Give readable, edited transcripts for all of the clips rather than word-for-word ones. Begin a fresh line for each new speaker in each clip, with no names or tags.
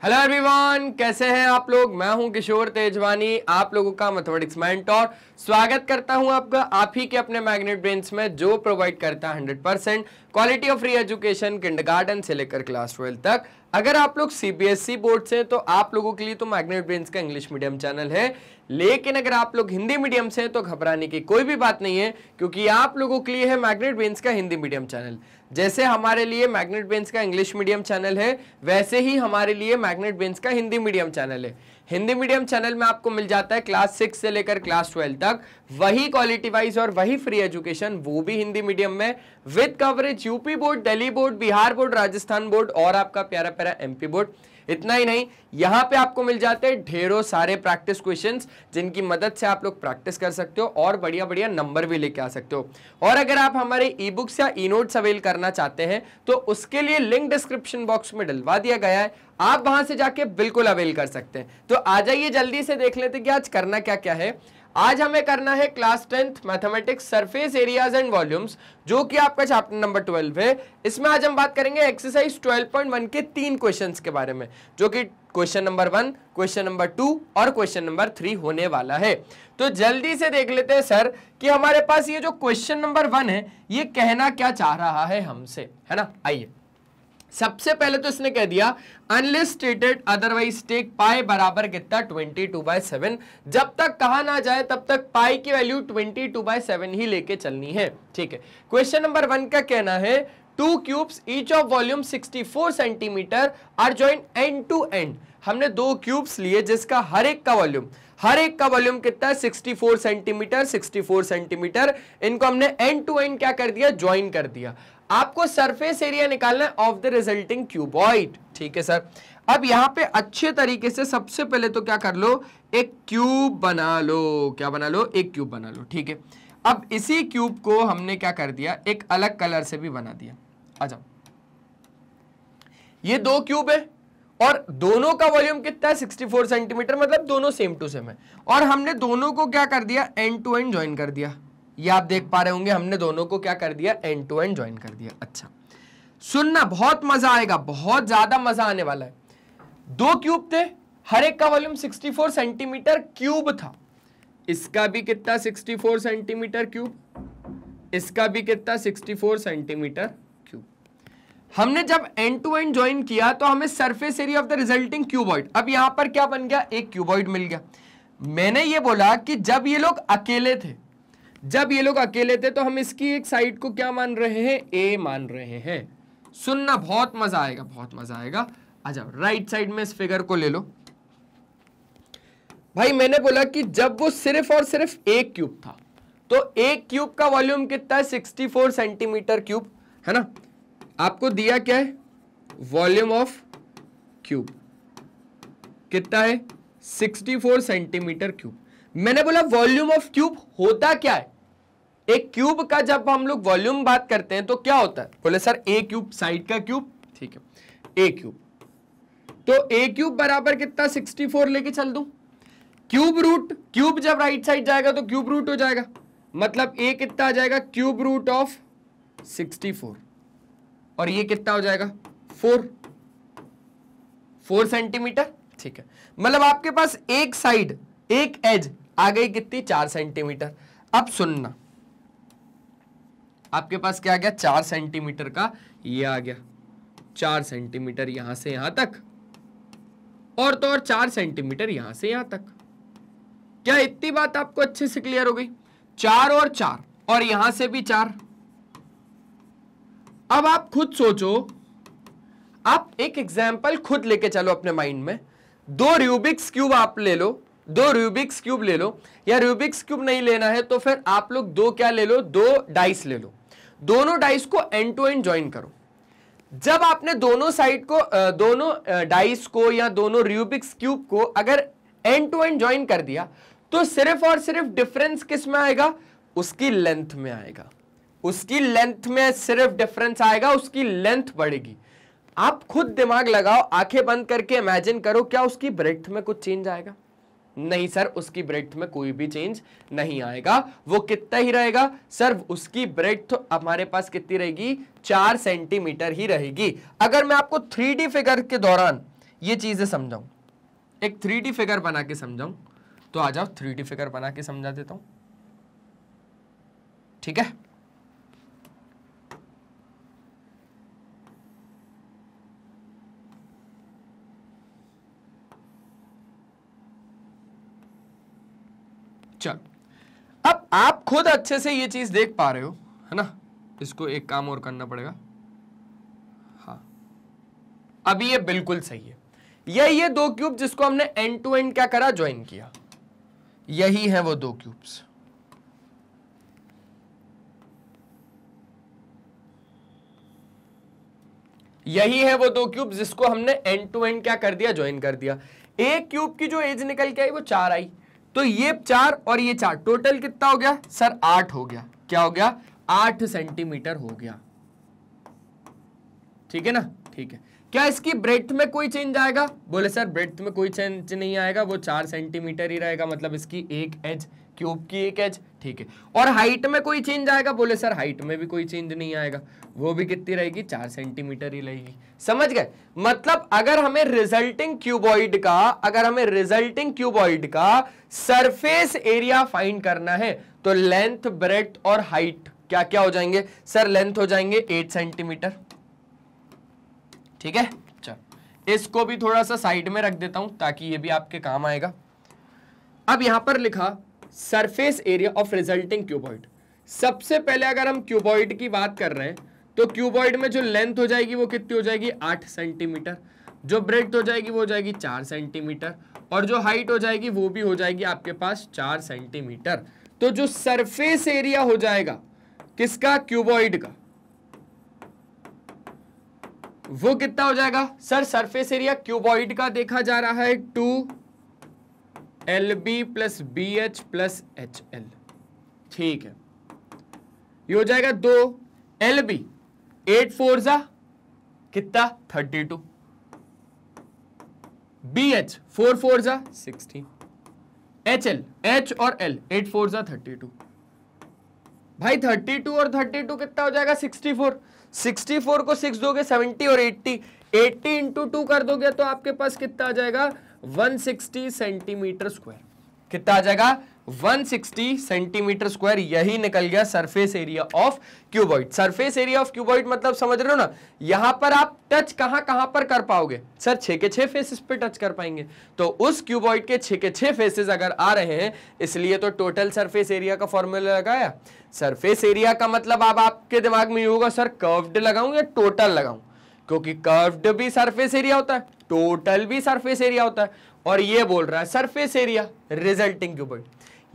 Hello everyone, कैसे हैं आप लोग। मैं हूं किशोर तेजवानी, आप लोगों का मैथमेटिक्स मेंटर। स्वागत करता हूं आपका आप ही के अपने मैग्नेट ब्रेन्स में, जो प्रोवाइड करता है 100% quality of free education kindergarten से लेकर क्लास 12 तक। अगर आप लोग सीबीएसई बोर्ड से, तो आप लोगों के लिए तो मैग्नेट ब्रेन्स का इंग्लिश मीडियम चैनल है। लेकिन अगर आप लोग हिंदी मीडियम से हैं तो घबराने की कोई भी बात नहीं है, क्योंकि आप लोगों के लिए है मैग्नेट ब्रेन्स का हिंदी मीडियम चैनल। जैसे हमारे लिए मैग्नेट ब्रेन्स का इंग्लिश मीडियम चैनल है, वैसे ही हमारे लिए मैग्नेट ब्रेन्स का हिंदी मीडियम चैनल है। हिंदी मीडियम चैनल में आपको मिल जाता है क्लास 6 से लेकर क्लास 12 तक वही क्वालिटी वाइज और वही फ्री एजुकेशन, वो भी हिंदी मीडियम में, with coverage UP board, Delhi board, Bihar board, Rajasthan board और आपका प्यारा प्यारा एमपी बोर्ड। इतना ही नहीं, यहां पे आपको मिल जाते हैं ढेरों सारे प्रैक्टिस क्वेश्चंस, जिनकी मदद से आप लोग प्रैक्टिस कर सकते हो और बढ़िया बढ़िया नंबर भी लेके आ सकते हो। और अगर आप हमारे ई बुक्स या ई नोट्स अवेल करना चाहते हैं तो उसके लिए लिंक डिस्क्रिप्शन बॉक्स में डलवा दिया गया है, आप वहां से जाके बिल्कुल अवेल कर सकते हैं। तो आ जाइए, जल्दी से देख लेते कि आज करना क्या क्या है। आज हमें करना है class 10th mathematics surface areas and volumes, जो कि आपका चैप्टर नंबर 12 है। इसमें आज हम बात करेंगे एक्सरसाइज 12.1 के 3 क्वेश्चंस के बारे में, जो कि क्वेश्चन नंबर 1, क्वेश्चन नंबर 2 और क्वेश्चन नंबर 3 होने वाला है। तो जल्दी से देख लेते हैं सर कि हमारे पास ये जो क्वेश्चन नंबर 1 है, ये कहना क्या चाह रहा है हमसे, है ना। आइए, सबसे पहले तो इसने कह दिया अनलेस स्टेटेड अदरवाइज टेक पाई बराबर कितना 22/7। जब तक कहा ना जाए तब तक पाई की वैल्यू 22/7 ही लेके चलनी है। ठीक है, क्वेश्चन नंबर 1 का कहना है two cubes each of volume 64 centimetre are joint end to end. हमने दो क्यूब्स लिए जिसका हर एक का वॉल्यूम कितना है 64 सेंटीमीटर। 64 सेंटीमीटर, इनको हमने एंड टू एंड क्या कर दिया, ज्वाइन कर दिया। आपको सरफेस एरिया निकालना है ऑफ द रिजल्टिंग क्यूबॉइड। ठीक है सर, अब यहां पे अच्छे तरीके से सबसे पहले तो क्या कर लो, एक क्यूब बना लो। क्या बना लो, एक क्यूब बना लो। ठीक है, अब इसी क्यूब को हमने क्या कर दिया, एक अलग कलर से भी बना दिया। आ जाओ, ये दो क्यूब है और दोनों का वॉल्यूम कितना है 64 सेंटीमीटर, मतलब दोनों सेम टू सेम है। और हमने दोनों को क्या कर दिया, एंड टू एंड ज्वाइन कर दिया। ये आप देख पा रहे होंगे, हमने दोनों को क्या कर दिया, एंड टू एंड ज्वाइन कर दिया। अच्छा सुनना, बहुत मजा आएगा, बहुत ज्यादा मजा आने वाला है। दो क्यूब थे, हर एक का वॉल्यूम 64 सेंटीमीटर क्यूब था। इसका भी कितना 64 सेंटीमीटर क्यूब, इसका भी कितना 64 सेंटीमीटर क्यूब। हमने जब एंड टू एंड ज्वाइन किया तो हमें surface area of the resulting cuboid, अब यहां पर क्या बन गया, एक क्यूबॉइड मिल गया। मैंने ये बोला कि जब ये लोग अकेले थे तो हम इसकी एक साइड को क्या मान रहे हैं, ए मान रहे हैं। सुनना, बहुत मजा आएगा, बहुत मजा आएगा। आ जाओ, राइट साइड में इस फिगर को ले लो। भाई मैंने बोला कि जब वो सिर्फ और सिर्फ एक क्यूब था, तो एक क्यूब का वॉल्यूम कितना है 64 सेंटीमीटर क्यूब, है ना। आपको दिया क्या है, वॉल्यूम ऑफ क्यूब कितना है 64 सेंटीमीटर क्यूब। मैंने बोला वॉल्यूम ऑफ क्यूब होता क्या है, एक क्यूब का जब हम लोग वॉल्यूम बात करते हैं तो क्या होता है, बोले सर ए क्यूब, साइड का क्यूब। ठीक है, ए क्यूब, तो ए क्यूब बराबर कितना 64 लेके चल दूं। क्यूब रूट, क्यूब जब राइट साइड जाएगा तो क्यूब रूट हो जाएगा, मतलब ए कितना आ जाएगा, क्यूब रूट ऑफ 64, और ये कितना हो जाएगा 4 सेंटीमीटर। ठीक है, मतलब आपके पास एक साइड, एक एज आ गई कितनी, 4 सेंटीमीटर। अब सुनना, आपके पास क्या आ गया, 4 सेंटीमीटर का ये आ गया, 4 सेंटीमीटर यहां से यहां तक, और तो और 4 सेंटीमीटर यहां से यहां तक। क्या इतनी बात आपको अच्छे से क्लियर हो गई, 4 और 4, और यहां से भी 4। अब आप खुद सोचो, आप एक एग्जाम्पल खुद लेके चलो अपने माइंड में। दो रूबिक्स क्यूब आप ले लो, दो रूबिक्स क्यूब ले लो, या रूबिक्स क्यूब नहीं लेना है तो फिर आप लोग दो क्या ले लो, दो डाइस ले लो। दोनों डाइस को एंड टू एंड ज्वाइन करो। जब आपने दोनों साइड को, दोनों डाइस को या दोनों रूबिक्स क्यूब को अगर एंड टू एंड ज्वाइन कर दिया, तो सिर्फ और सिर्फ डिफरेंस किस में आएगा, उसकी लेंथ में आएगा। उसकी लेंथ में सिर्फ डिफरेंस आएगा, उसकी लेंथ बढ़ेगी। आप खुद दिमाग लगाओ, आंखें बंद करके इमेजिन करो, क्या उसकी ब्रेड्थ में कुछ चेंज आएगा, नहीं सर, उसकी ब्रेड्थ में कोई भी चेंज नहीं आएगा। वो कितना ही रहेगा सर, उसकी ब्रेड्थ हमारे पास कितनी रहेगी, 4 सेंटीमीटर ही रहेगी। अगर मैं आपको 3D फिगर के दौरान ये चीजें समझाऊं, एक 3D फिगर बना के समझाऊं, तो आ जाओ 3D फिगर बना के समझा देता हूं, ठीक है। चल, अब आप खुद अच्छे से ये चीज देख पा रहे हो, है ना। इसको एक काम और करना पड़ेगा। हाँ, अभी ये बिल्कुल सही है। ये दो क्यूब जिसको हमने एंड टू एंड क्या करा, ज्वाइन किया, यही है वो दो क्यूब्स। यही है वो दो क्यूब जिसको हमने एंड टू एंड क्या कर दिया, ज्वाइन कर दिया। एक क्यूब की जो एज निकल के आई वो 4 आई, तो ये 4 और ये 4 टोटल कितना हो गया सर, 8 हो गया। क्या हो गया, 8 सेंटीमीटर हो गया, ठीक है ना। ठीक है, क्या इसकी ब्रेड्थ में कोई चेंज आएगा, बोले सर ब्रेड्थ में कोई चेंज नहीं आएगा, वो 4 सेंटीमीटर ही रहेगा, मतलब इसकी एक एज, क्यूब की एक एज, ठीक है। और हाइट में कोई चेंज आएगा, बोले सर हाइट में भी कोई चेंज नहीं आएगा, वो भी कितनी रहेगी, 4 सेंटीमीटर ही रहेगी। समझ गए, मतलब अगर हमें रिजल्टिंग क्यूबॉइड का सरफेस एरिया फाइंड करना है, तो लेंथ, ब्रेड्थ और हाइट क्या क्या हो जाएंगे सर, लेंथ हो जाएंगे 8 सेंटीमीटर, ठीक है। चल, इसको भी थोड़ा सा साइड में रख देता हूं ताकि ये भी आपके काम आएगा। अब यहां पर लिखा surface area of resulting cuboid. सबसे पहले अगर हम क्यूबॉइड की बात कर रहे हैं, तो क्यूबॉइड में जो लेंथ हो जाएगी वो कितनी हो जाएगी, 8 सेंटीमीटर, जो ब्रेड्थ हो जाएगी वो हो जाएगी 4 सेंटीमीटर, और जो हाइट हो जाएगी वो भी हो जाएगी आपके पास 4 सेंटीमीटर। तो जो सरफेस एरिया हो जाएगा किसका, क्यूबॉइड का, वो कितना हो जाएगा सर, सरफेस एरिया क्यूबॉइड का देखा जा रहा है 2LB plus BH plus HL, ठीक है। ये हो जाएगा 2LB, 8 4 जा कितना 32, BH 4 4 जा 16, HL, H और L 8 4 जा 32। भाई 32 और 32 कितना हो जाएगा, 64। 64 को 6 दोगे 70 और 80 इंटू 2 कर दोगे तो आपके पास कितना आ जाएगा, 160 सेंटीमीटर स्क्वायर। कितना आ जाएगा, 160 सेंटीमीटर स्क्वायर। यही निकल गया surface area of cuboid. Surface area of cuboid मतलब समझ रहे हो ना, यहां पर आप टच कहां पर कर पाओगे सर, 6 के 6 फेसेस पे टच कर पाएंगे। तो उस क्यूबॉइड के 6 के 6 फेसेस अगर आ रहे हैं, इसलिए तो टोटल सरफेस एरिया का फॉर्मूला लगाया। सरफेस एरिया का मतलब अब आपके दिमाग में होगा सर कर्व्ड लगाऊं या टोटल लगाऊं, क्योंकि कर्व्ड भी सरफेस एरिया होता है, टोटल भी सरफेस एरिया होता है, और ये बोल रहा है सरफेस एरिया रिजल्टिंग क्यूबॉइड।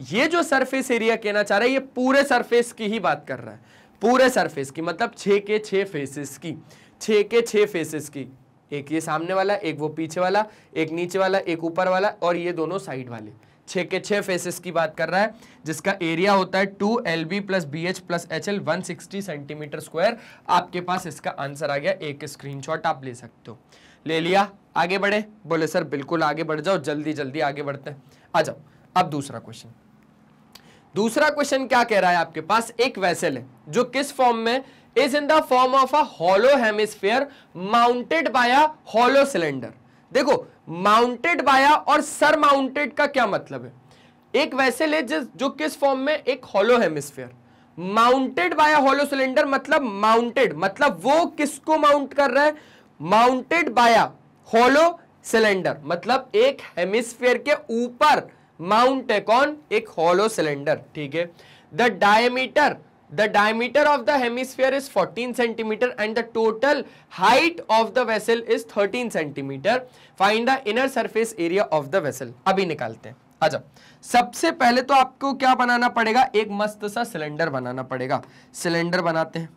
ये जो सरफेस एरिया कहना चाह रहा है, ये पूरे सरफेस की ही बात कर रहा है, पूरे सरफेस की, मतलब 6 के 6 फेसेस की, 6 के 6 फेसेस की। एक ये सामने वाला, एक वो पीछे वाला, एक नीचे वाला, एक ऊपर वाला, और ये दोनों साइड वाले, 6 के 6 फेसेस की बात कर रहा है, जिसका एरिया होता है 2LB plus BH plus HL 160 centimetre square. आपके पास इसका आंसर आ गया, एक स्क्रीनशॉट आप ले सकते हो। ले लिया, आगे बढ़े, बोले सर बिल्कुल आगे बढ़ जाओ, जल्दी जल्दी आगे बढ़ते हैं, आ जाओ। अब दूसरा क्वेश्चन, दूसरा क्वेश्चन क्या कह रहा है, आपके पास एक वेसल है जो किस फॉर्म में, is in the form of a hollow hemisphere mounted by a hollow cylinder. देखो, माउंटेड बाय और सर माउंटेड का क्या मतलब है, एक वेसल है जो किस फॉर्म में, एक hollow hemisphere mounted by a hollow cylinder, मतलब माउंटेड मतलब वो किसको माउंट कर रहा है, mounted by a hollow cylinder, मतलब एक हेमिस्फीयर के ऊपर माउंट है कौन, एक हॉलो सिलेंडर, ठीक है। The diameter of the hemisphere is 14 centimeter and the total height of the vessel is 13 centimeter. Find the inner surface area of the vessel. अभी निकालते हैं, आजा। सबसे पहले तो आपको क्या बनाना पड़ेगा, एक मस्त सा सिलेंडर बनाना पड़ेगा। सिलेंडर बनाते हैं,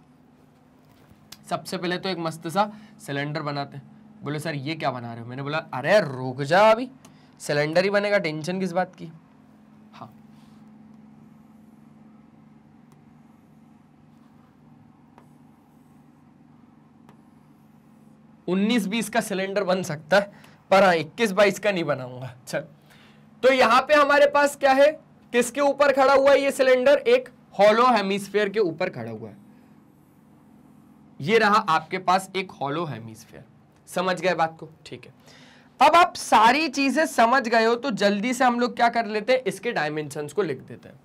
सबसे पहले तो एक मस्त सा सिलेंडर बनाते हैं। बोले सर ये क्या बना रहे हो, मैंने बोला अरे रुक जा, अभी सिलेंडर ही बनेगा, टेंशन किस बात की। हाँ, उन्नीस 20 का सिलेंडर बन सकता है, पर हाँ 21-22 का नहीं बनाऊंगा। चल, तो यहां पे हमारे पास क्या है, किसके ऊपर खड़ा हुआ है ये सिलेंडर, एक हॉलो हेमिस्फीयर के ऊपर खड़ा हुआ है। ये रहा आपके पास एक हॉलो हेमिस्फीयर, समझ गए बात को, ठीक है। अब आप सारी चीजें समझ गए हो तो जल्दी से हम लोग क्या कर लेते हैं, इसके डायमेंशंस को लिख देते हैं।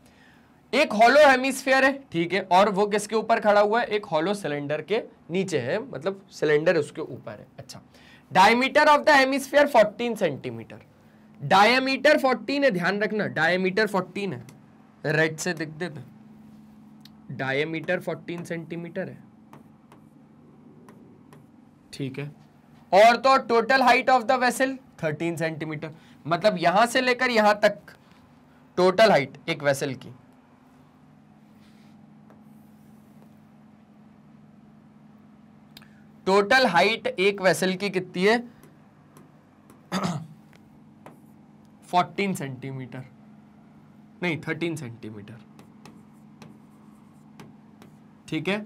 एक हॉलो हेमिस्फीयर है, ठीक है, और वो किसके ऊपर खड़ा हुआ है, एक हॉलो सिलेंडर के नीचे है, मतलब सिलेंडर उसके ऊपर है। अच्छा, diameter of the hemisphere 14 centimetre, diameter 14 है, ध्यान रखना डायमीटर 14 है, रेड से लिख देते, डायमीटर 14 सेंटीमीटर है, ठीक है। और तो total height of the vessel 13 centimetre, मतलब यहां से लेकर यहां तक टोटल हाइट एक वेसल की, टोटल हाइट एक वेसल की कितनी है 14 सेंटीमीटर, नहीं 13 सेंटीमीटर, ठीक है।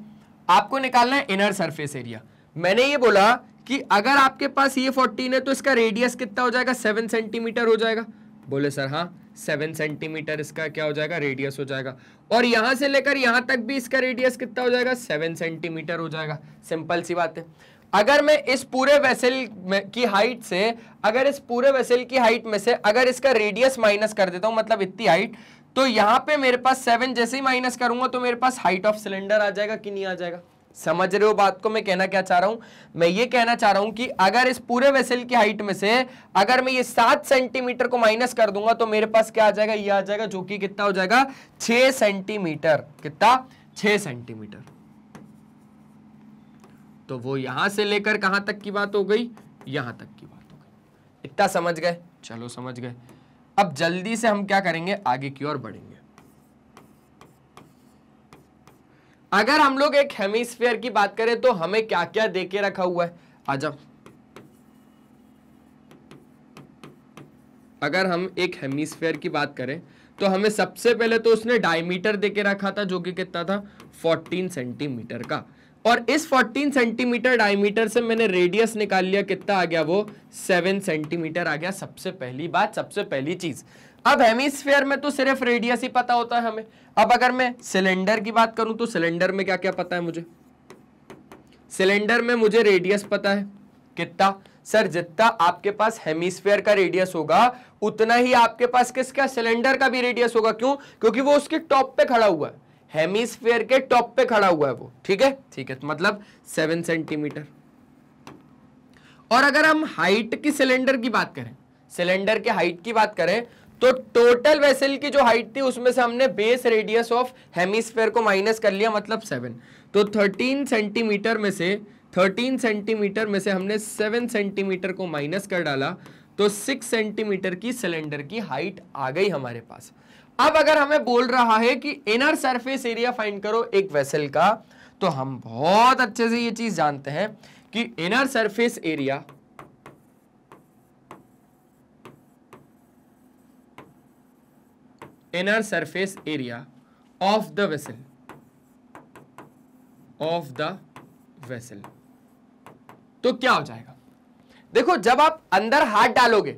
आपको निकालना है इनर सरफेस एरिया। मैंने ये बोला कि अगर आपके पास ये 14 है तो इसका रेडियस कितना हो जाएगा, 7 सेंटीमीटर हो जाएगा। बोले सर हाँ, 7 सेंटीमीटर इसका क्या हो जाएगा, रेडियस हो जाएगा, और यहां से लेकर यहां तक भी इसका रेडियस कितना हो जाएगा, 7 सेंटीमीटर हो जाएगा। सिंपल सी बात है। अगर मैं इस पूरे वेसल की हाइट से, अगर इस पूरे वेसल की हाइट में से अगर इसका रेडियस माइनस कर देता हूं, मतलब इतनी हाइट, तो यहां पे मेरे पास 7 जैसे ही माइनस करूंगा तो मेरे पास हाइट ऑफ सिलेंडर आ जाएगा कि नहीं आ जाएगा। समझ रहे हो बात को मैं कहना क्या चाह रहा हूं? मैं ये कहना चाह रहा हूं कि अगर इस पूरे वेसल की हाइट में से अगर मैं ये 7 सेंटीमीटर को माइनस कर दूंगा तो मेरे पास क्या आ जाएगा, ये आ जाएगा, जो कि कितना हो जाएगा, 6 सेंटीमीटर। कितना, 6 सेंटीमीटर। तो वो यहां से लेकर कहां तक की बात हो गई, यहां तक की बात हो गई। इतना समझ गए? चलो समझ गए। अब जल्दी से हम क्या करेंगे, आगे की ओर बढ़ेंगे। अगर हम लोग एक हेमिस्फीयर की बात करें तो हमें क्या क्या देके रखा हुआ है, आ जाओ। अगर हम एक हेमिस्फीयर की बात करें तो हमें सबसे पहले तो उसने डायमीटर देके रखा था, जो कि कितना था, 14 सेंटीमीटर का। और इस 14 सेंटीमीटर डायमीटर से मैंने रेडियस निकाल लिया, कितना आ गया, वो 7 सेंटीमीटर आ गया। सबसे पहली बात, सबसे पहली चीज। अब हेमिस्फीयर में तो सिर्फ रेडियस ही पता होता है हमें। अब अगर मैं सिलेंडर की बात करूं तो सिलेंडर में क्या क्या पता है मुझे, सिलेंडर में मुझे रेडियस पता है, कितना सर, जितना आपके पास हेमिस्फीयर का रेडियस होगा उतना ही आपके पास किसका, सिलेंडर का भी रेडियस होगा। क्यों? क्योंकि वो उसके टॉप पे खड़ा हुआ है, हेमिस्फीयर के टॉप पे खड़ा हुआ है वो, ठीक है, ठीक है, तो मतलब 7 सेंटीमीटर। और अगर हम हाइट की सिलेंडर की बात करें, सिलेंडर के हाइट की बात करें, तो टोटल वेसल की जो हाइट थी उसमें से हमने बेस रेडियस ऑफ हेमिस्फीयर को माइनस कर लिया, मतलब 7। तो 13 सेंटीमीटर में से, 13 सेंटीमीटर में से हमने 7 सेंटीमीटर को माइनस कर डाला, तो 6 सेंटीमीटर की सिलेंडर की हाइट आ गई हमारे पास। अब अगर हमें बोल रहा है कि इनर सरफेस एरिया फाइंड करो एक वेसल का, तो हम बहुत अच्छे से ये चीज जानते हैं कि inner surface area inner surface area of the vessel, of the vessel, तो क्या हो जाएगा। देखो, जब आप अंदर हाथ डालोगे,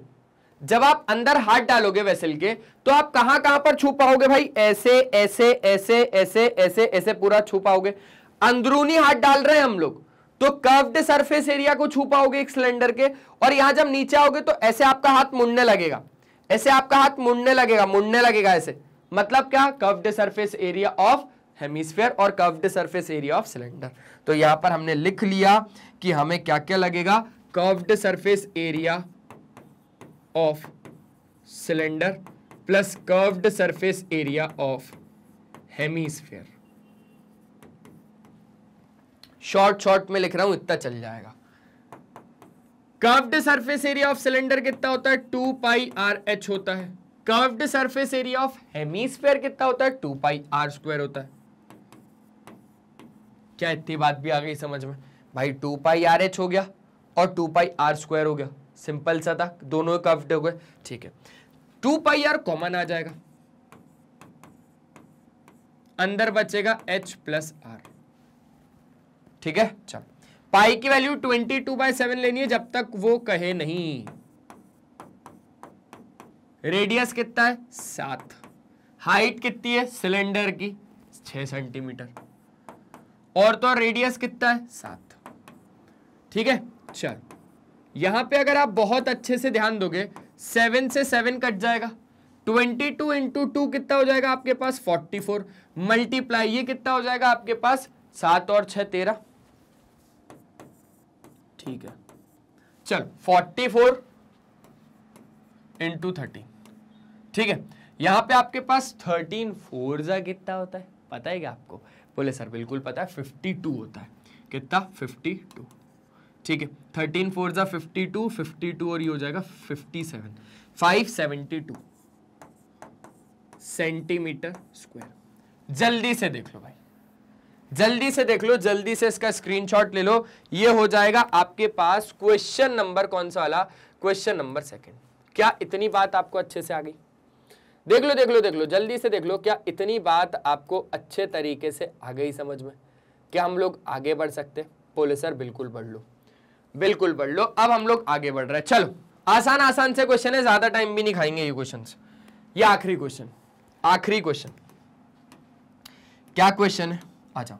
जब आप अंदर हाथ डालोगे वेसल के, तो आप कहां कहां पर छू पाओगे भाई, ऐसे ऐसे ऐसे ऐसे ऐसे ऐसे पूरा छू पाओगे। अंदरूनी हाथ डाल रहे हैं हम लोग तो कर्व्ड सरफेस एरिया को छू पाओगे एक सिलेंडर के, और यहां जब नीचे आओगे तो ऐसे आपका हाथ मुड़ने लगेगा, ऐसे आपका हाथ मुड़ने लगेगा ऐसे, मतलब क्या, curved surface area of hemisphere और curved surface area of cylinder. तो यहां पर हमने लिख लिया कि हमें क्या क्या लगेगा, curved surface area of cylinder plus curved surface area of hemisphere. Short में लिख रहा हूं, इतना चल जाएगा। Curved surface area of cylinder कितना होता है, 2 पाई आर एच होता है। Curved surface area of hemisphere कितना होता है, 2 पाई आर स्क्वायर होता है। क्या इतनी बात भी आ गई समझ में भाई, 2 पाई आर एच हो गया और 2 पाई आर स्क्वायर हो गया, सिंपल सा था, दोनों कर्व्ड हो गए, ठीक है। 2 पाई आर कॉमन आ जाएगा, अंदर बचेगा h प्लस आर, ठीक है। चल, पाई की वैल्यू 22/7 लेनी है जब तक वो कहे नहीं। रेडियस कितना है, 7। हाइट कितनी है सिलेंडर की, 6 सेंटीमीटर, और तो रेडियस कितना है, 7, ठीक है। चल, यहां पे अगर आप बहुत अच्छे से ध्यान दोगे 7 से 7 कट जाएगा, 22 इंटू 2 कितना हो जाएगा आपके पास 44, मल्टीप्लाई ये कितना हो जाएगा आपके पास 7 और 6 13, ठीक है। चलो 44 इंटू 13, ठीक है। यहां पे आपके पास 13 4 जा कितना होता है पता है क्या आपको? बोले सर बिल्कुल पता है, 52 होता है। कितना? 52, ठीक है। 13 4 जा 52, 52 और ये हो जाएगा 57, 572 सेंटीमीटर स्क्वायर। जल्दी से देख लो भाई, जल्दी से देख लो, जल्दी से इसका स्क्रीनशॉट ले लो। ये हो जाएगा आपके पास क्वेश्चन नंबर कौन सा वाला? Question number 2। क्या इतनी बात आपको अच्छे से आ गई? देख लो देख लो देख लो, जल्दी से देख लो, क्या इतनी बात आपको अच्छे तरीके से आ गई समझ में? क्या हम लोग आगे बढ़ सकते? बोले सर बिल्कुल बढ़ लो, बिल्कुल बढ़ लो। अब हम लोग आगे बढ़ रहे हैं। चलो आसान आसान से क्वेश्चन है, ज्यादा टाइम भी नहीं खाएंगे ये क्वेश्चन। ये आखिरी क्वेश्चन, आखिरी क्वेश्चन। क्या क्वेश्चन है? आ जाओ।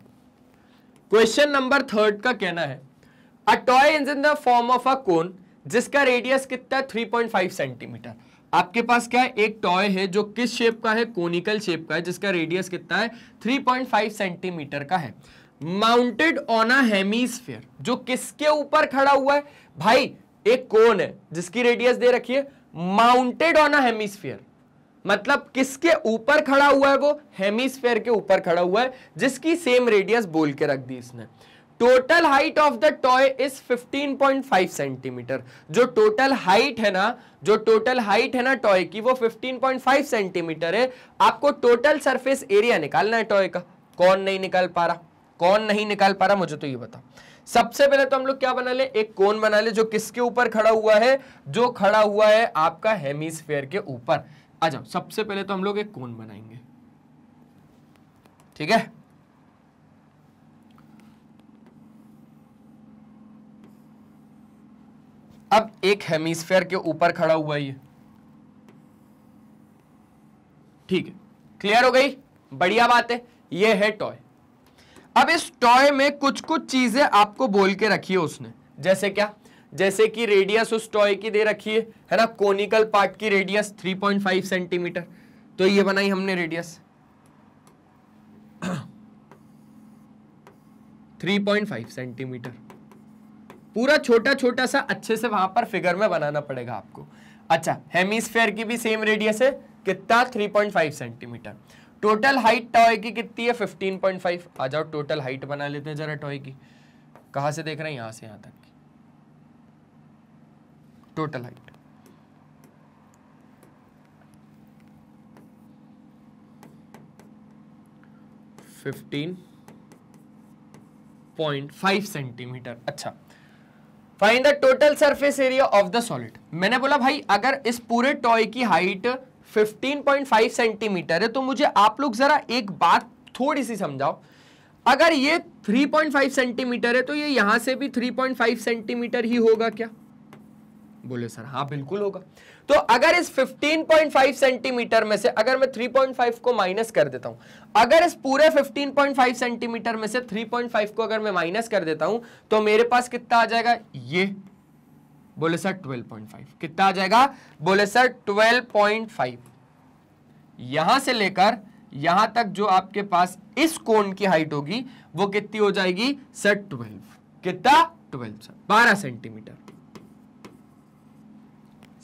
क्वेश्चन नंबर 3 का कहना है a toy is in the form of a cone जिसका रेडियस कितना है 3.5 सेंटीमीटर। आपके पास क्या है? एक टॉय है जो किस शेप का है? कोनिकल शेप का है, जिसका रेडियस कितना है 3.5 सेंटीमीटर का है। माउंटेड ऑन अ हेमीस्फीयर, जो किसके ऊपर खड़ा हुआ है भाई? एक कोन है जिसकी रेडियस दे रखी है, माउंटेड ऑन अ हेमीस्फीयर, मतलब किसके ऊपर खड़ा हुआ है? वो हेमीस्फीयर के ऊपर खड़ा हुआ है, जिसकी सेम रेडियस बोल के रख दी इसने। Total height of the toy is 15.5 centimetre. जो टोटल हाइट है ना, जो टोटल हाइट है ना टॉय की, वो 15.5 सेंटीमीटर है। आपको टोटल सरफेस एरिया निकालना है टॉय का। कौन नहीं निकाल पा रहा? कौन नहीं निकाल पा रहा मुझे तो ये बताओ। सबसे पहले तो हम लोग क्या बना ले? एक कोन बना ले जो किसके ऊपर खड़ा हुआ है? जो खड़ा हुआ है आपका हेमीस्फीयर के ऊपर। आ जाओ, सबसे पहले तो हम लोग एक कोन बनाएंगे, ठीक है। अब एक हेमीस्फीयर के ऊपर खड़ा हुआ है ये, ठीक है। क्लियर हो गई? बढ़िया बात है। ये है टॉय। अब इस टॉय में कुछ कुछ चीजें आपको बोल के रखी है उसने। जैसे क्या? जैसे कि रेडियस उस टॉय की दे रखी है ना, कोनिकल पार्ट की रेडियस 3.5 सेंटीमीटर। तो ये बनाई हमने रेडियस 3.5 सेंटीमीटर। पूरा छोटा छोटा सा अच्छे से वहां पर फिगर में बनाना पड़ेगा आपको। अच्छा, हेमीस्फीयर की भी सेम रेडियस है, कितना? 3.5 सेंटीमीटर। टोटल हाइट टॉय की कितनी है? 15.5। आ जाओ टोटल हाइट बना लेते हैं जरा टॉय की। कहां से देख रहे हैं? यहां से यहां तक की टोटल हाइट। Fifteen 0.5 centimetre. अच्छा, find the total surface area of the solid. मैंने बोला भाई अगर इस पूरे टॉय की हाइट 15.5 सेंटीमीटर है तो मुझे आप लोग जरा एक बात थोड़ी सी समझाओ। अगर ये 3.5 सेंटीमीटर है तो ये यहां से भी 3.5 सेंटीमीटर ही होगा क्या? बोले सर हाँ बिल्कुल होगा। तो अगर इस 15.5 सेंटीमीटर में से अगर मैं 3.5 को माइनस कर देता हूं, अगर इस पूरे 15.5 सेंटीमीटर में से 3.5 को अगर मैं माइनस कर देता हूं तो मेरे पास कितना आ जाएगा? ये। बोले सर 12.5। कितना आ जाएगा? बोले सर 12.5। यहां से लेकर यहां तक जो आपके पास इस कोन की हाइट होगी वो कितनी हो जाएगी सर? 12। कितना? 12 सर 12 सेंटीमीटर।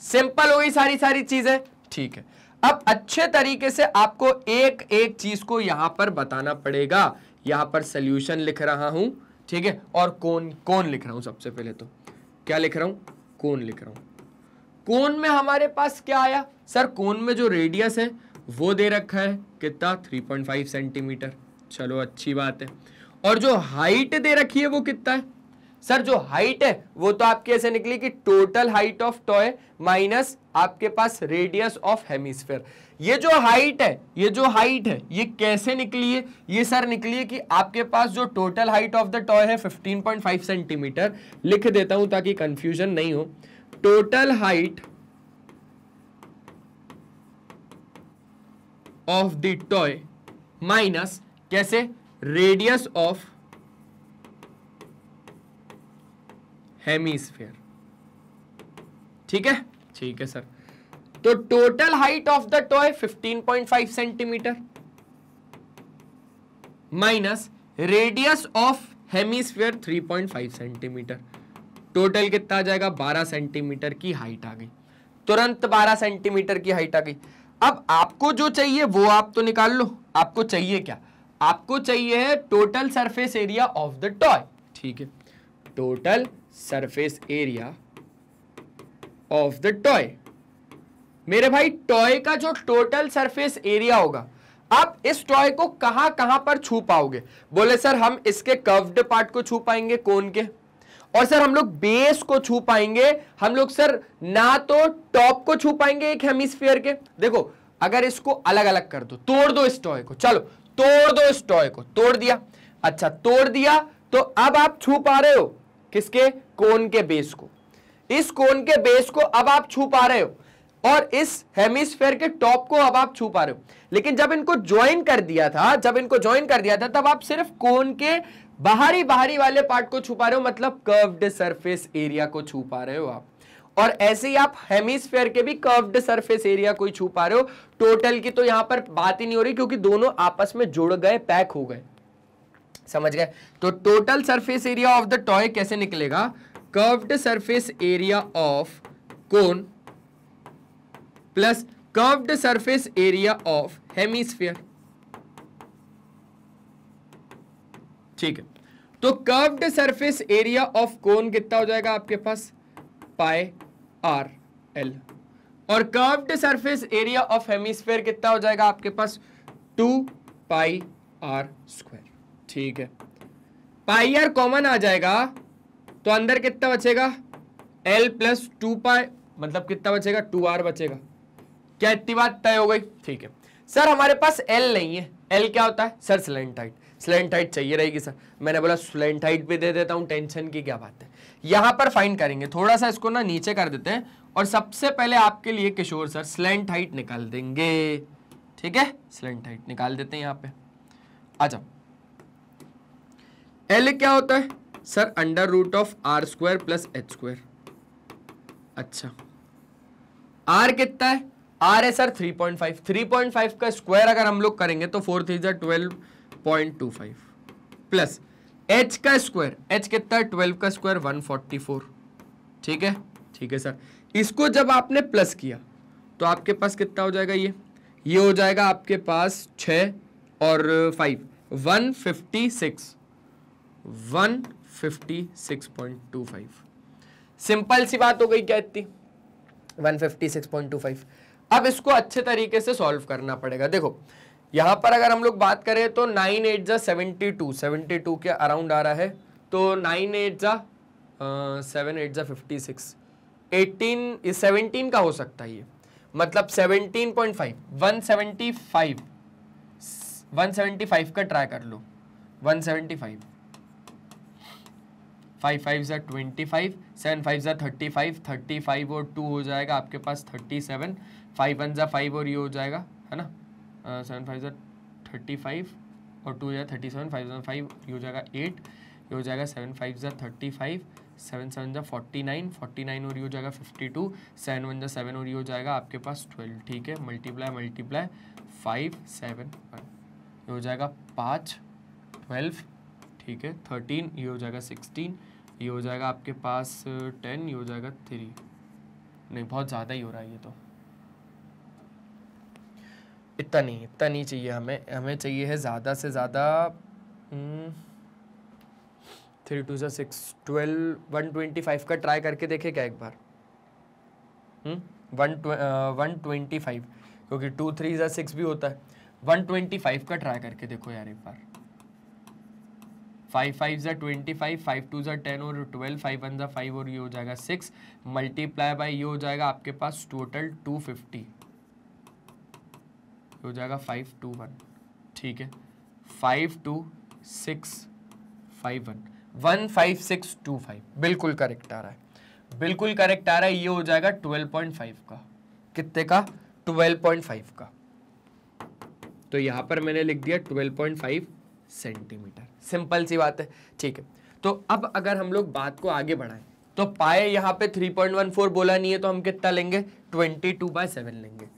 सिंपल हो गई सारी चीजें, ठीक है। अब अच्छे तरीके से आपको एक एक चीज को यहां पर बताना पड़ेगा। यहां पर सॉल्यूशन लिख रहा हूं, ठीक है, और कौन लिख रहा हूं। सबसे पहले तो क्या लिख रहा हूं? कोन लिख रहा हूं। कोन में हमारे पास क्या आया सर? कोन में जो रेडियस है वो दे रखा है कितना? 3.5 सेंटीमीटर। चलो अच्छी बात है। और जो हाइट दे रखी है वो कितना है सर? जो हाइट है वो तो आपकी ऐसे निकली कि total height of toy minus आपके पास रेडियस ऑफ हेमिस्फीयर। ये जो हाइट है, ये जो हाइट है, ये कैसे निकली है? ये सर निकली है कि आपके पास जो total height of the toy है 15.5 सेंटीमीटर। लिख देता हूं ताकि कंफ्यूजन नहीं हो। Total height of the toy minus कैसे? Radius of hemisphere. ठीक है, ठीक है सर। तो total height of the toy 15.5 centimetre minus radius of hemisphere 3.5 centimetre, टोटल कितना आ जाएगा? 12 सेंटीमीटर की हाइट आ गई, तुरंत 12 सेंटीमीटर की हाइट आ गई। अब आपको जो चाहिए वो आप तो निकाल लो। आपको चाहिए क्या? आपको चाहिए है total surface area of the toy. ठीक है, total surface area of the toy. मेरे भाई टॉय का जो टोटल सरफेस एरिया होगा, आप इस टॉय को कहां कहां पर छू पाओगे? बोले सर हम इसके कर्व्ड पार्ट को छू पाएंगे कोन के, और सर हम लोग बेस को छू पाएंगे। हम लोग सर ना तो टॉप को छू पाएंगे एक हेमिस्फीयर के। देखो अगर इसको अलग अलग कर दो, तोड़ दो इस टॉय को, चलो तोड़ दो इस टॉय को, तोड़ दिया, अच्छा तोड़ दिया, तो अब आप छू पा रहे हो किसके? कोन के बेस को। इस कोन के बेस को अब आप छू पा रहे हो, और इस हेमिस्फीयर के टॉप को अब आप छू पा रहे हो। लेकिन जब इनको ज्वाइन कर दिया था, तब आप सिर्फ कोन के बाहरी वाले पार्ट को छू पा रहे हो, मतलब कर्व्ड सरफेस एरिया को छू पा रहे हो आप। और ऐसे ही आप हेमिस्फीयर के भी कर्व्ड सरफेस एरिया को ही छू पा रहे हो। टोटल की तो यहां पर बात ही नहीं हो रही, क्योंकि दोनों आपस में जुड़ गए, पैक हो गए। समझ गए? तो total surface area of the toy कैसे निकलेगा? Curved surface area of cone plus curved surface area of hemisphere. ठीक है, तो curved surface area of cone कितना हो जाएगा आपके पास? पाई आर एल, और curved surface area of hemisphere कितना हो जाएगा आपके पास? 2 पाई आर स्क्वायर। ठीक है, पाई आर कॉमन आ जाएगा, तो अंदर कितना बचेगा? एल प्लस 2 पाई, मतलब कितना बचेगा? 2r बचेगा। क्या इतनी बात तय हो गई? ठीक है सर, हमारे पास एल नहीं है। एल क्या होता है sir? Slant height. Slant height चाहिए रहेगी सर, मैंने बोला स्लेंट हाइट भी दे देता हूं, टेंशन की क्या बात है। यहां पर फाइंड करेंगे, थोड़ा सा इसको ना नीचे कर देते हैं, और सबसे पहले आपके लिए किशोर सर स्लेंट हाइट निकाल देंगे। ठीक है, स्लेंट हाइट निकाल देते हैं यहां पे। आ जाओ, एल क्या होता है sir? Under root of R square plus H square. अच्छा, आर कितना है? आर है सर 3.5। 3.5 का स्क्वायर अगर हम लोग करेंगे तो 4 3 12.25 प्लस एच का स्क्वायर। एच कितना है? 12 का स्क्वायर 144। ठीक है, ठीक है सर। इसको जब आपने प्लस किया तो आपके पास कितना हो जाएगा? ये हो जाएगा आपके पास 6 और 5 156.25। सिंपल सी बात हो गई क्या इतनी? 156.25। अब इसको अच्छे तरीके से सॉल्व करना पड़ेगा। देखो यहां पर अगर हम लोग बात करें तो 9 8 जा 72 के अराउंड आ रहा है, तो 9 8 जा 7 8 जा 56, 18 इस 17 का हो सकता है ये, मतलब 17.5 175 का ट्राई कर लो। 175 5 5 जा 25, 7 5 जा 35, 35 और 2 हो जाएगा आपके पास 37, 5 1 जा 5 और ये हो जाएगा, है ना, 7 5 जा 35 और 2 हो जाएगा 37, 5 1 5 ये हो जाएगा 8, ये हो जाएगा 7 5 जा 35, 7 7 जा 49, 49 और ये हो जाएगा 52, 7 1 जा 7 और ये हो जाएगा आपके पास 12। ठीक है, मल्टीप्लाई 5 7 1 ये हो जाएगा 5 12। ठीक है, 13 ये हो जाएगा 16, ये हो जाएगा आपके पास 10, ये हो जाएगा 3। नहीं बहुत ज़्यादा ही हो रहा है ये तो, इतना नहीं चाहिए हमें चाहिए है ज़्यादा से ज़्यादा 3 2 जा 6 12 125 का ट्राई करके देखे क्या एक बार? 125 क्योंकि 2 3 जा 6 भी होता है, 125 का ट्राई करके देखो यार एक बार। 5 5 जा 25, 5 2 जा 10 और 12, 5 1 जा 5 और ये हो जाएगा 6, मल्टीप्लाई बाय ये हो जाएगा आपके पास टोटल 250, हो जाएगा 5 2 1। ठीक है, 5 2 6 5 1 15625 बिल्कुल करेक्ट आ रहा है, बिल्कुल करेक्ट आ रहा है। ये हो जाएगा 12.5 का, कितने का? 12.5 का। तो यहां पर मैंने लिख दिया 12.5 सेंटीमीटर। सिंपल सी बात है। ठीक है, तो अब अगर हम लोग बात को आगे बढ़ाएं तो पाए यहाँ पे 3.14 बोला नहीं है तो हम कितना लेंगे 22/7 लेंगे।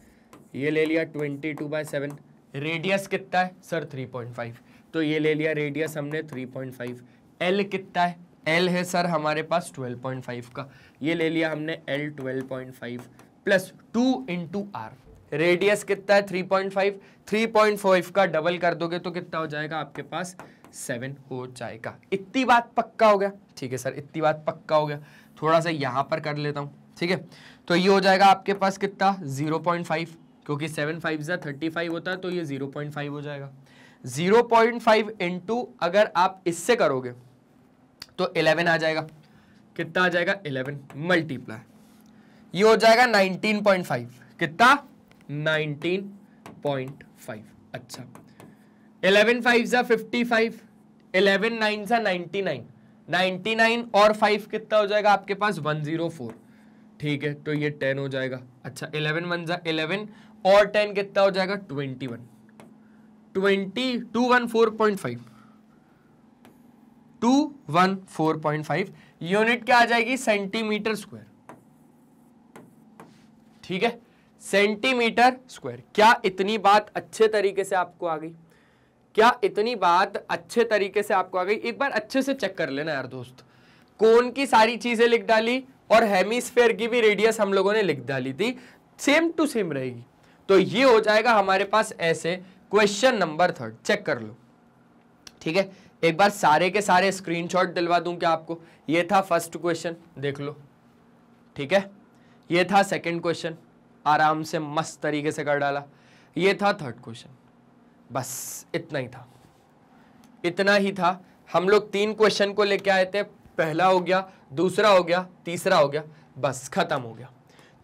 ये ले लिया 22/7। रेडियस कितना है सर 3.5, तो ये ले लिया रेडियस हमने 3.5। एल कितना है, एल है सर हमारे पास 12.5 का, ये ले लिया हमने L 12.5 plus 2 into R. Radius कितना है 3.5, 3.5 का डबल कर दोगे तो कितना हो जाएगा आपके पास 7 हो जाएगा। इतनी बात पक्का हो गया, ठीक है सर इतनी बात पक्का हो गया। थोड़ा सा यहां पर कर लेता हूं, ठीक है। तो ये हो जाएगा आपके पास कितना 0.5, क्योंकि 7 5 जा 35 होता है तो ये 0.5 हो जाएगा। 0.5 इंटू अगर आप इससे करोगे तो 11 आ जाएगा। कितना आ जाएगा 11 मल्टीप्लाई, ये हो जाएगा 19.5। कितना 19.5। अच्छा 11 5 जा 55, 11 9 जा 99, 99 और 5 कितना हो जाएगा आपके पास 104, ठीक है। तो ये 10 हो जाएगा। अच्छा 11 1 जा 11 और 10 कितना हो जाएगा 21, 214.5, 214.5 यूनिट क्या आ जाएगी सेंटीमीटर स्क्वायर, ठीक है सेंटीमीटर स्क्वायर। क्या इतनी बात अच्छे तरीके से आपको आ गई, क्या इतनी बात अच्छे तरीके से आपको आ गई? एक बार अच्छे से चेक कर लेना यार दोस्त, कोन की सारी चीजें लिख डाली और हेमिस्फेयर की भी रेडियस हम लोगों ने लिख डाली थी, सेम टू सेम रहेगी। तो ये हो जाएगा हमारे पास ऐसे क्वेश्चन नंबर 3, चेक कर लो, ठीक है। एक बार सारे के सारे स्क्रीनशॉट दिलवा दूं क्या आपको? ये था फर्स्ट क्वेश्चन, देख लो, ठीक है। ये था सेकंड क्वेश्चन, आराम से मस्त तरीके से कर डाला। ये था थर्ड क्वेश्चन, बस इतना ही था, इतना ही था। हम लोग 3 क्वेश्चन को लेके आए थे, पहला हो गया, दूसरा हो गया, तीसरा हो गया, बस खत्म हो गया।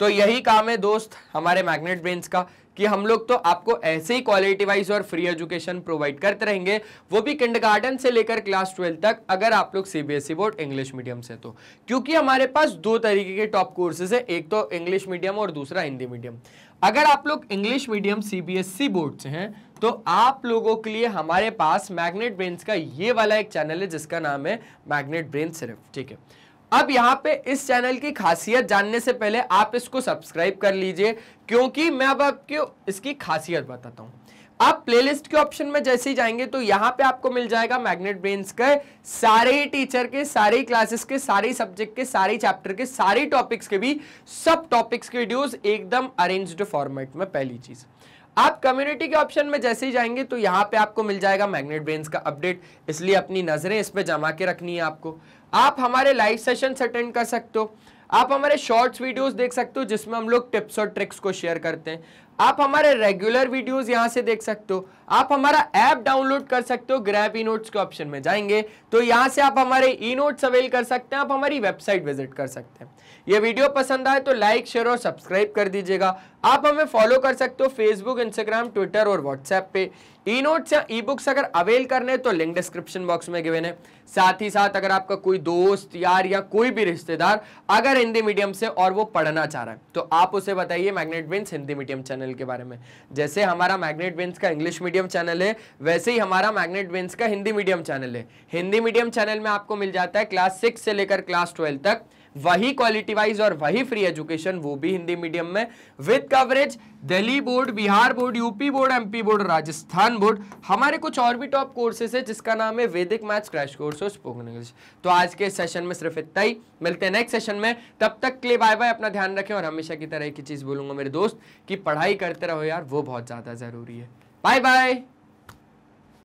तो यही काम है दोस्त हमारे मैग्नेट ब्रेन्स का कि हम लोग तो आपको ऐसे ही क्वालिटी वाइज और फ्री एजुकेशन प्रोवाइड करते रहेंगे, वो भी किंडरगार्टन से लेकर क्लास 12 तक, अगर आप लोग सीबीएसई बोर्ड इंग्लिश मीडियम से तो। क्योंकि हमारे पास 2 तरीके के टॉप कोर्सेज है, एक तो इंग्लिश मीडियम और दूसरा हिंदी मीडियम। अगर आप लोग इंग्लिश मीडियम सीबीएसई बोर्ड से हैं तो आप लोगों के लिए हमारे पास मैग्नेट ब्रेन्स का ये वाला एक चैनल है जिसका नाम है मैग्नेट ब्रेन्स सिर्फ, ठीक है। अब यहाँ पे इस चैनल की खासियत जानने से पहले आप इसको सब्सक्राइब कर लीजिए, क्योंकि मैं अब आपको इसकी खासियत बताता हूँ। आप प्लेलिस्ट के ऑप्शन में जैसे ही जाएंगे तो यहाँ पे आपको मिल जाएगा मैग्नेट ब्रेन्स के सारे ही टीचर के, सारे क्लासेस के, सारे सब्जेक्ट के, सारे चैप्टर के, सारे टॉपिक्स के भी सब टॉपिक्स के वीडियोस एकदम अरेंज्ड फॉर्मेट में। पहली चीज, आप कम्युनिटी के ऑप्शन में जैसे ही जाएंगे तो यहाँ पे आपको मिल जाएगा मैग्नेट ब्रेन्स का अपडेट, इसलिए अपनी नजरें इस पे जमा के रखनी है आपको। आप हमारे लाइव सेशंस अटेंड कर सकते हो, आप हमारे शॉर्ट्स वीडियोस देख सकते हो जिसमें हम लोग टिप्स और ट्रिक्स को शेयर करते हैं, आप हमारे रेगुलर वीडियोस यहां से देख सकते हो, आप हमारा ऐप डाउनलोड कर सकते हो। ग्रैब ई नोट्स के ऑप्शन में जाएंगे तो यहां से आप हमारे ई नोट्स अवेल कर सकते हैं, आप हमारी वेबसाइट विजिट कर सकते हैं। ये वीडियो पसंद आए तो लाइक शेयर और सब्सक्राइब कर दीजिएगा। आप हमें फॉलो कर सकते हो फेसबुक, इंस्टाग्राम, ट्विटर और व्हाट्सएप पे। ई नोट्स या ई बुक्स अगर अवेल करने तो लिंक डिस्क्रिप्शन बॉक्स में गिवन है। साथ ही साथ अगर आपका कोई दोस्त यार या कोई भी रिश्तेदार अगर हिंदी मीडियम से और वो पढ़ना चाह रहा है तो आप उसे बताइए magnet brains Hindi medium channel के बारे में। जैसे हमारा मैग्नेट ब्रेन्स का इंग्लिश मीडियम चैनल है, वैसे ही हमारा मैग्नेट ब्रेन्स का हिंदी मीडियम चैनल है। हिंदी मीडियम चैनल में आपको मिल जाता है क्लास 6 से लेकर क्लास 12 तक वही क्वालिटी वाइज और वही फ्री एजुकेशन, वो भी हिंदी मीडियम में with coverage Delhi board, Bihar board, UP board, MP board, Rajasthan board. हमारे कुछ और भी टॉप कोर्सेज है जिसका नाम है वैदिक मैथ्स क्रैश कोर्स और स्पोकन इंग्लिश। तो आज के सेशन में सिर्फ इतना ही, मिलते हैं नेक्स्ट सेशन में, तब तक के लिए बाय बाय, अपना ध्यान रखें। और हमेशा की तरह एक ही चीज बोलूंगा मेरे दोस्त कि पढ़ाई करते रहो यार, वो बहुत ज्यादा जरूरी है। Bye bye.